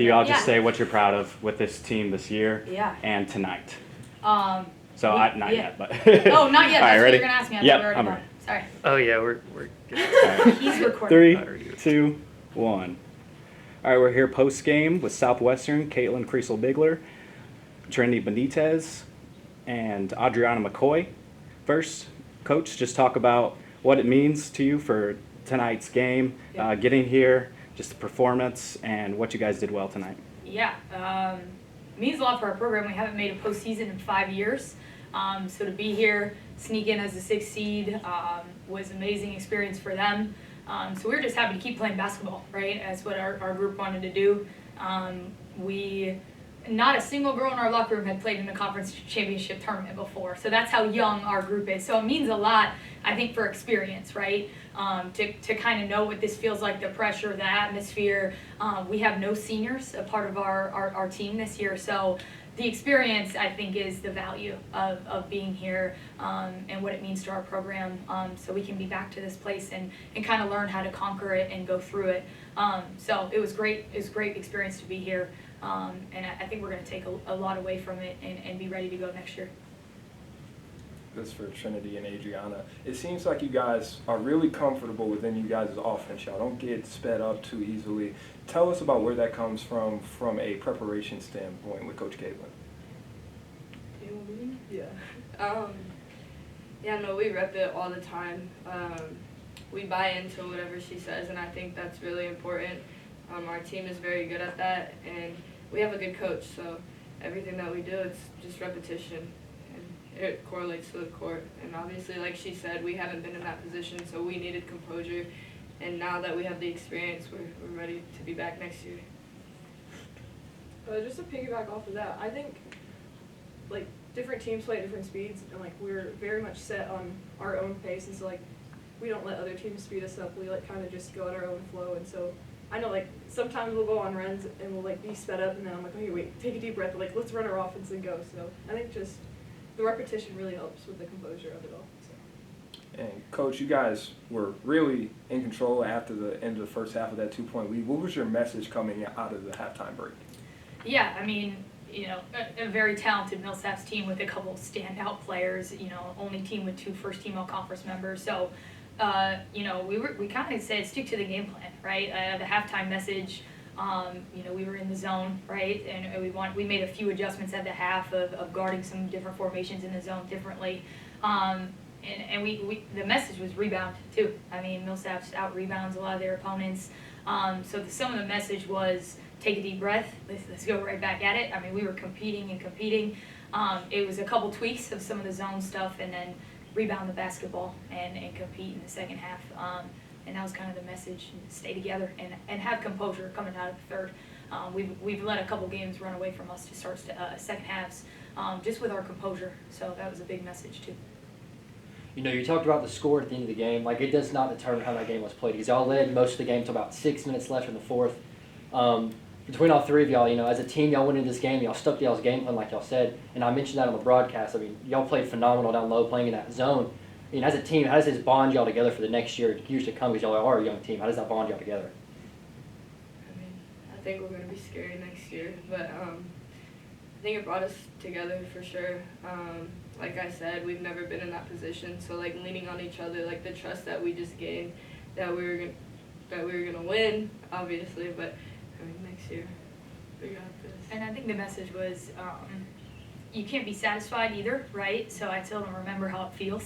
You all just say what you're proud of with this team this year and tonight. Um, not yet, but. Oh, not yet. All right, That's ready? what you're gonna ask me. Yep, I'm ready. Sorry. Oh yeah, we're good. Right. He's recording. 3, 2, 1. All right, we're here post game with Southwestern, Caitlin Creasel-Bigler, Trinity Benitez, and Adriana McCoy. First, Coach, just talk about what it means to you for tonight's game, getting here, just the performance, and what you guys did well tonight. Yeah, it means a lot for our program. We haven't made a postseason in 5 years. So to be here, sneak in as a 6th seed was an amazing experience for them. So we were just happy to keep playing basketball, right? That's what our group wanted to do. Not a single girl in our locker room had played in a conference championship tournament before. So that's how young our group is. So it means a lot, I think, for experience, right? To kind of know what this feels like, the pressure, the atmosphere. We have no seniors, a part of our team this year. So the experience, I think, is the value of being here and what it means to our program. So we can be back to this place and kind of learn how to conquer it and go through it. So it was great. It was a great experience to be here. And I think we're going to take a lot away from it and be ready to go next year. This for Trinity and Adriana. It seems like you guys are really comfortable within you guys' offense. Y'all don't get sped up too easily. Tell us about where that comes from a preparation standpoint with Coach Caitlin. No, we rep it all the time. We buy into whatever she says, and I think that's really important. Our team is very good at that, and we have a good coach, so everything that we do, it's just repetition, and it correlates to the court. And obviously, like she said, we haven't been in that position, so we needed composure, and now that we have the experience, we're ready to be back next year. Just to piggyback off of that, I think like different teams play at different speeds, and like we're very much set on our own pace, and so like we don't let other teams speed us up. We like kind of just go at our own flow, and so I know like sometimes we'll go on runs and we'll like be sped up, and then I'm like, okay, wait, take a deep breath, like let's run our offense and go. So I think just the repetition really helps with the composure of it all. So. And Coach, you guys were really in control after the end of the first half of that 2-point lead. What was your message coming out of the halftime break? Yeah, I mean, a very talented Millsaps team with a couple standout players. Only team with 2 first-team all-conference members. So. We kind of said stick to the game plan, right? The halftime message, we were in the zone, right? And we made a few adjustments at the half of guarding some different formations in the zone differently. And the message was rebound too. I mean, Millsaps out rebounds a lot of their opponents. So some of the message was take a deep breath. Let's go right back at it. I mean, we were competing. It was a couple tweaks of some of the zone stuff, and then rebound the basketball and compete in the second half. And that was kind of the message: stay together and have composure coming out of the third. We've let a couple games run away from us to start second halves, just with our composure. So that was a big message too. You talked about the score at the end of the game. Like, it does not determine how that game was played, because y'all led most of the game to about 6 minutes left in the fourth. Between all three of y'all, as a team, y'all went into this game, y'all stuck to y'all's game plan like y'all said, and I mentioned that on the broadcast. I mean, y'all played phenomenal down low, playing in that zone. I mean, as a team, how does this bond y'all together for the next years to come, because y'all are a young team? How does that bond y'all together? I think we're going to be scary next year, but I think it brought us together for sure. Like I said, we've never been in that position, so like leaning on each other, like the trust that we just gained, that we were gonna win, obviously, but next year we got this. And I think the message was you can't be satisfied either, right? So I tell them, remember how it feels,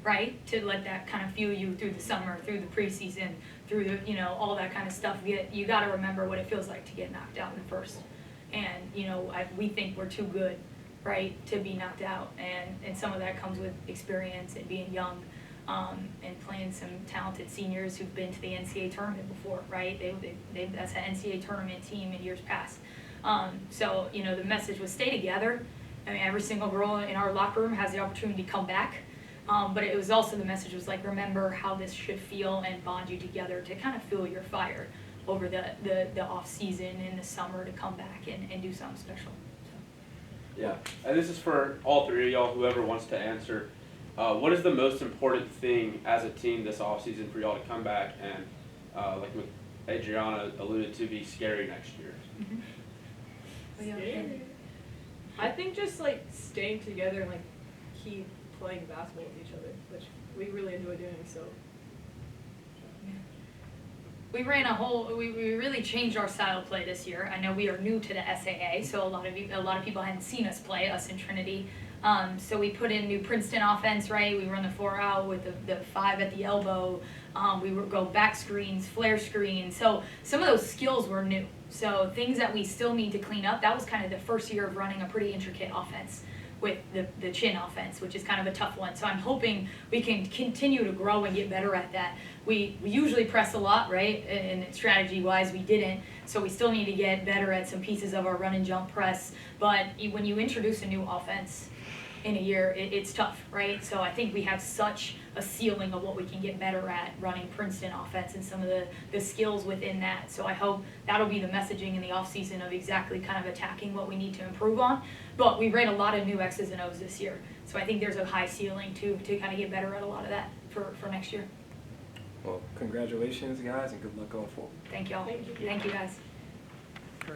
right? To let that kind of fuel you through the summer, through the preseason, through the, all that kind of stuff. You got to remember what it feels like to get knocked out in the first. And, we think we're too good, right, to be knocked out. And some of that comes with experience and being young. And playing some talented seniors who've been to the NCAA tournament before, right? That's an NCAA tournament team in years past. So, the message was stay together. I mean, every single girl in our locker room has the opportunity to come back. But it was also, the message was like, remember how this should feel and bond you together to kind of fuel your fire over the off season and the summer to come back and do something special. So. Yeah, and this is for all three of y'all, whoever wants to answer. What is the most important thing as a team this offseason for y'all to come back and, Adriana alluded to, be scary next year? Scary. I think just like staying together and like keep playing basketball with each other, which we really enjoy doing. So We ran we really changed our style of play this year. I know we are new to the SAA, so a lot of people hadn't seen us play, us in Trinity. So we put in new Princeton offense, right? We run the 4 out with the 5 at the elbow. We would go back screens, flare screens. So some of those skills were new. So things that we still need to clean up. That was kind of the first year of running a pretty intricate offense with the chin offense, which is kind of a tough one. So I'm hoping we can continue to grow and get better at that. We usually press a lot, right? And strategy-wise, we didn't. So we still need to get better at some pieces of our run and jump press. But when you introduce a new offense in a year, it's tough, right? So I think we have such a ceiling of what we can get better at running Princeton offense and some of the skills within that. So I hope that'll be the messaging in the offseason of exactly kind of attacking what we need to improve on. But we ran a lot of new X's and O's this year. So I think there's a high ceiling to kind of get better at a lot of that for next year. Well, congratulations, guys, and good luck going forward. Thank y'all. Thank you. Thank you guys.